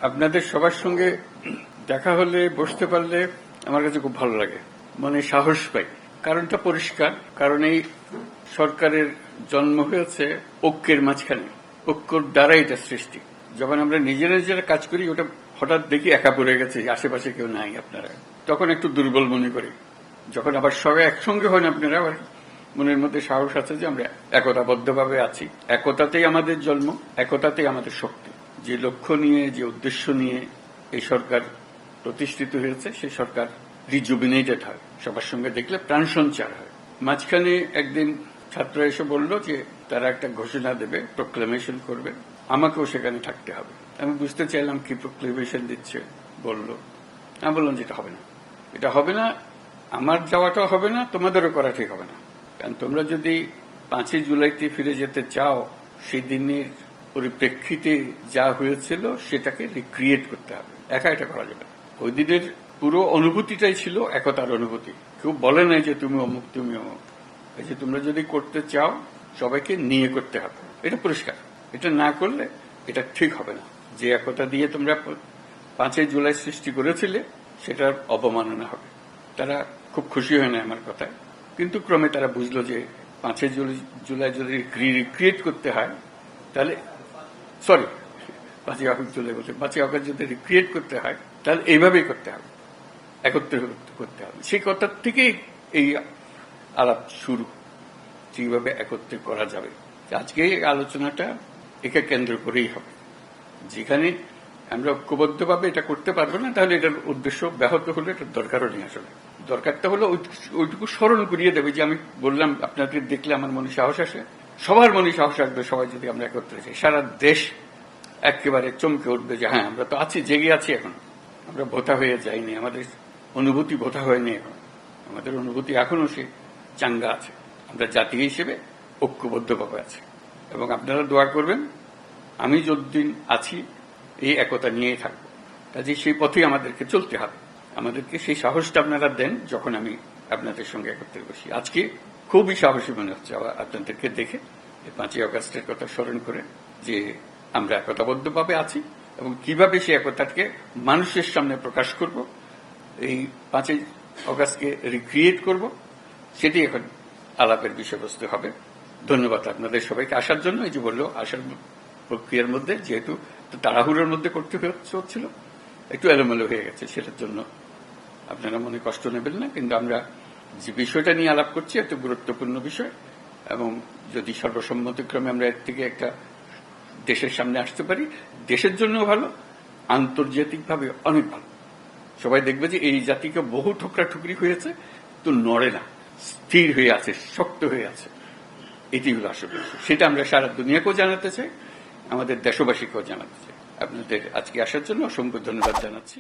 আপনাদের সবার সঙ্গে দেখা হলে বসতে পারলে আমার কাছে খুব ভালো লাগে, মানে সাহস পাই। কারণটা পরিষ্কার, কারণ এই সরকারের জন্ম হয়েছে ঐক্যের মাঝখানে, ঐক্যর দ্বারা এটা সৃষ্টি। যখন আমরা নিজেরা নিজেরা কাজ করি, ওটা হঠাৎ দেখি একা পড়ে গেছে, আশেপাশে কেউ নাই আপনারা, তখন একটু দুর্বল মনে করি। যখন আবার সবাই একসঙ্গে হন আপনারা, আবার মনের মধ্যে সাহস আছে যে আমরা একতাবদ্ধভাবে আছি। একতাতেই আমাদের জন্ম, একতাতেই আমাদের শক্তি। যে লক্ষ্য নিয়ে, যে উদ্দেশ্য নিয়ে এই সরকার প্রতিষ্ঠিত হয়েছে, সেই সরকার রিজুবিনেটেড হয়, সবার সঙ্গে দেখলে প্রাণ সঞ্চার হয়। মাঝখানে একদিন ছাত্র এসে বলল যে তারা একটা ঘোষণা দেবে, প্রোক্লেমেশন করবে, আমাকেও সেখানে থাকতে হবে। আমি বুঝতে চাইলাম কি প্রোক্লেমেশন দিচ্ছে বলল। আমি বললাম যে এটা হবে না, এটা হবে না, আমার যাওয়াটাও হবে না, তোমাদেরও করা ঠিক হবে না। কারণ তোমরা যদি 5ই জুলাইতে ফিরে যেতে চাও, সেই দিনের পরিপ্রেক্ষিতে যা হয়েছিল সেটাকে রিক্রিয়েট করতে হবে, একা এটা করা যাবে না। ওই দিনের পুরো অনুভূতিটাই ছিল একতার অনুভূতি। কেউ বলে নাই যে তুমি অমুক তুমি অমুক, এই যে তোমরা যদি করতে চাও সবাইকে নিয়ে করতে হবে, এটা পরিষ্কার। এটা না করলে এটা ঠিক হবে না। যে একতা দিয়ে তোমরা 5ই জুলাই সৃষ্টি করেছিলে, সেটার অবমাননা হবে। তারা খুব খুশি হয় না আমার কথায়, কিন্তু ক্রমে তারা বুঝলো যে 5ই জুলাই যদি রিক্রিয়েট করতে হয়, তাহলে 5ই আগস্ট জুলাই বলছে, 5ই আগস্ট যদি রিক্রিয়েট করতে হয় তাহলে এইভাবেই করতে হবে, একত্রে করতে হবে। সেই কথা থেকেই এই আলাপ শুরু, যেভাবে একত্রে করা যাবে। আজকে এই আলোচনাটা একে কেন্দ্র করেই হবে। যেখানে আমরা ঐক্যবদ্ধভাবে এটা করতে পারবো না, তাহলে এটার উদ্দেশ্য ব্যাহত হলে এটার দরকারও নেই। আসলে দরকারটা হলো ওইটুকু স্মরণ করিয়ে দেবে যে আমি বললাম, আপনাদের দেখলে আমার মনে সাহস আসে, সবার মনে সাহস আসবে। সবাই যদি আমরা একত্রে যাই, সারা দেশ একেবারে চমকে উঠবে যে হ্যাঁ, আমরা তো আছি, জেগে আছি এখন, আমরা ভোতা হয়ে যাইনি, আমাদের অনুভূতি ভোতা হয়নি এখন, আমাদের অনুভূতি এখনো সে চাঙ্গা আছে। আমরা জাতি হিসেবে ঐক্যবদ্ধভাবে আছি। এবং আপনারা দোয়া করবেন, আমি যতদিন আছি এই একতা নিয়েই থাকবো। কাজে সেই পথেই আমাদেরকে চলতে হবে। আমাদেরকে সেই সাহসটা আপনারা দেন যখন আমি আপনাদের সঙ্গে একত্রে বসি। আজকে খুবই সাহসী মনে হচ্ছে আপনাদেরকে দেখে, 5ই আগস্টের কথা স্মরণ করে, যে আমরা একতাবদ্ধভাবে আছি এবং কিভাবে সেই একতাকে মানুষের সামনে প্রকাশ করব, এই 5ই আগস্টকে রিক্রিয়েট করব, সেটি এখন আলাপের বিষয়বস্তু হবে। ধন্যবাদ আপনাদের সবাইকে আসার জন্য। এই যে বললো, আসার প্রক্রিয়ার মধ্যে যেহেতু তাড়াহুড়োর মধ্যে করতে হচ্ছিল, একটু এলোমেলো হয়ে গেছে, সেটার জন্য আপনারা মনে কষ্ট নেবেন না। কিন্তু আমরা যে বিষয়টা নিয়ে আলাপ করছি একটা গুরুত্বপূর্ণ বিষয়, এবং যদি সর্বসম্মতিক্রমে আমরা এর থেকে একটা দেশের সামনে আসতে পারি, দেশের জন্য ভালো, আন্তর্জাতিকভাবে অনেক ভালো। সবাই দেখবে যে এই জাতিকে বহু ঠোকরা ঠুকরি হয়েছে, তো নড়ে না, স্থির হয়ে আছে, শক্ত হয়ে আছে। এটি হলো আসলে, সেটা আমরা সারা দুনিয়াকেও জানাতে চাই, আমাদের দেশবাসীকেও জানাতে চাই। আপনাদের আজকে আসার জন্য অসংখ্য ধন্যবাদ জানাচ্ছি।